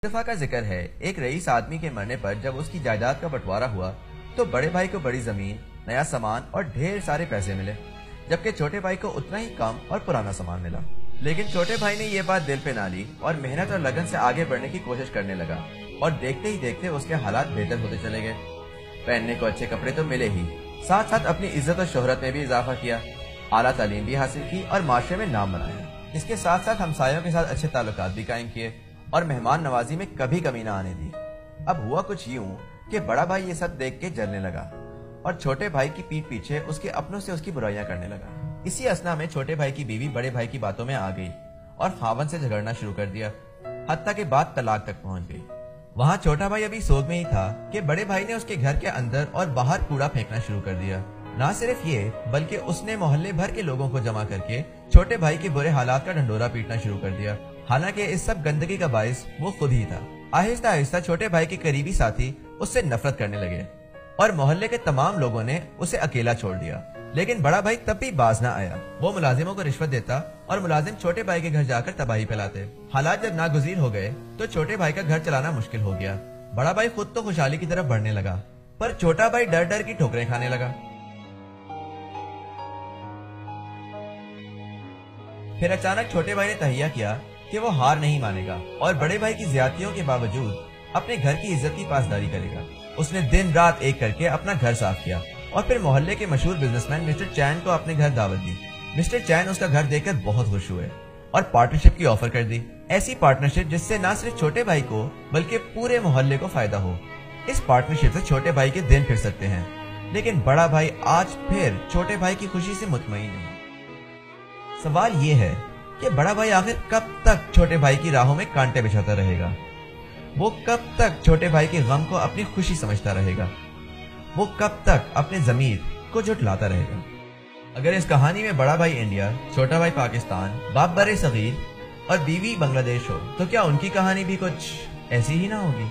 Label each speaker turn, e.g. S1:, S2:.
S1: دفعہ کا ذکر ہے ایک رئیس آدمی کے مرنے پر جب اس کی جائیداد کا بٹوارا ہوا تو بڑے بھائی کو بڑی زمین، نیا سامان اور ڈھیر سارے پیسے ملے، جبکہ چھوٹے بھائی کو اتنا ہی کم اور پرانا سامان ملا۔ لیکن چھوٹے بھائی نے یہ بات دل پہ نہ لی اور محنت اور لگن سے آگے بڑھنے کی کوشش کرنے لگا، اور دیکھتے ہی دیکھتے اس کے حالات بہتر ہوتے چلے گئے۔ پہننے کو اچھے کپڑے تو ملے ہی، ساتھ ساتھ اپنی عزت اور شہرت میں بھی اضافہ کیا، اعلیٰ تعلیم بھی حاصل کی اور معاشرے میں نام بنایا۔ اس کے ساتھ ساتھ ہمسایوں کے ساتھ اچھے تعلقات بھی قائم کیے اور مہمان نوازی میں کبھی کمی نہ آنے دی۔ اب ہوا کچھ یوں کہ بڑا بھائی یہ سب دیکھ کے جلنے لگا اور چھوٹے بھائی کی پیٹھ پیچھے اس کے اپنوں سے اس کی برائیاں کرنے لگا۔ اسی اثنا میں چھوٹے بھائی کی بیوی بڑے بھائی کی باتوں میں آ گئی اور خاوند سے جھگڑنا شروع کر دیا، حتیٰ کہ بات طلاق تک پہنچ گئی۔ وہاں چھوٹا بھائی ابھی سوگ میں ہی تھا کہ بڑے بھائی نے اس کے گھر کے اندر اور باہر کوڑا پھینکنا شروع کر دیا۔ نہ صرف یہ بلکہ اس نے محلے بھر کے لوگوں کو جمع کر کے چھوٹے بھائی کے برے حالات کا ڈنڈورا پیٹنا شروع کر دیا، حالانکہ اس سب گندگی کا باعث وہ خود ہی تھا۔ آہستہ آہستہ چھوٹے بھائی کے قریبی ساتھی اس سے نفرت کرنے لگے اور محلے کے تمام لوگوں نے اسے اکیلا چھوڑ دیا۔ لیکن بڑا بھائی تب بھی باز نہ آیا، وہ ملازموں کو رشوت دیتا اور ملازم چھوٹے بھائی کے گھر جا کر تباہی پھیلاتے۔ حالات جب ناگزیر ہو گئے تو چھوٹے بھائی کا گھر چلانا مشکل ہو گیا۔ بڑا بھائی خود تو خوشحالی کی طرف بڑھنے لگا، پر چھوٹا بھائی ڈر ڈر کی ٹھوکریں کھانے لگا۔ پھر اچانک چھوٹے بھائی نے تہیہ کیا کہ وہ ہار نہیں مانے گا اور بڑے بھائی کی زیادتیوں کے باوجود اپنے گھر کی عزت کی پاسداری کرے گا۔ اس نے دن رات ایک کر کے اپنا گھر صاف کیا اور پھر محلے کے مشہور بزنس مین مسٹر چین کو اپنے گھر دعوت دی۔ مسٹر چین اس کا گھر دیکھ کر بہت خوش ہوئے اور پارٹنرشپ کی آفر کر دی، ایسی پارٹنرشپ جس سے نہ صرف چھوٹے بھائی کو بلکہ پورے محلے کو فائدہ ہو۔ اس پارٹنرشپ سے چھوٹے بھائی کے دن پھر سکتے ہیں، لیکن بڑا بھائی آج پھر چھوٹے بھائی کی خوشی سے مطمئن نہیں۔ سوال یہ ہے کہ بڑا بھائی آخر کب تک چھوٹے بھائی کی راہوں میں کانٹے بچھاتا رہے گا؟ وہ کب تک چھوٹے بھائی کے غم کو اپنی خوشی سمجھتا رہے گا؟ وہ کب تک اپنے ضمیر کو جھٹلاتا رہے گا؟ اگر اس کہانی میں بڑا بھائی انڈیا، چھوٹا بھائی پاکستان، باپ بر صغیر اور بیوی بنگلہ دیش ہو تو کیا ان کی کہانی بھی کچھ ایسی ہی نہ ہوگی؟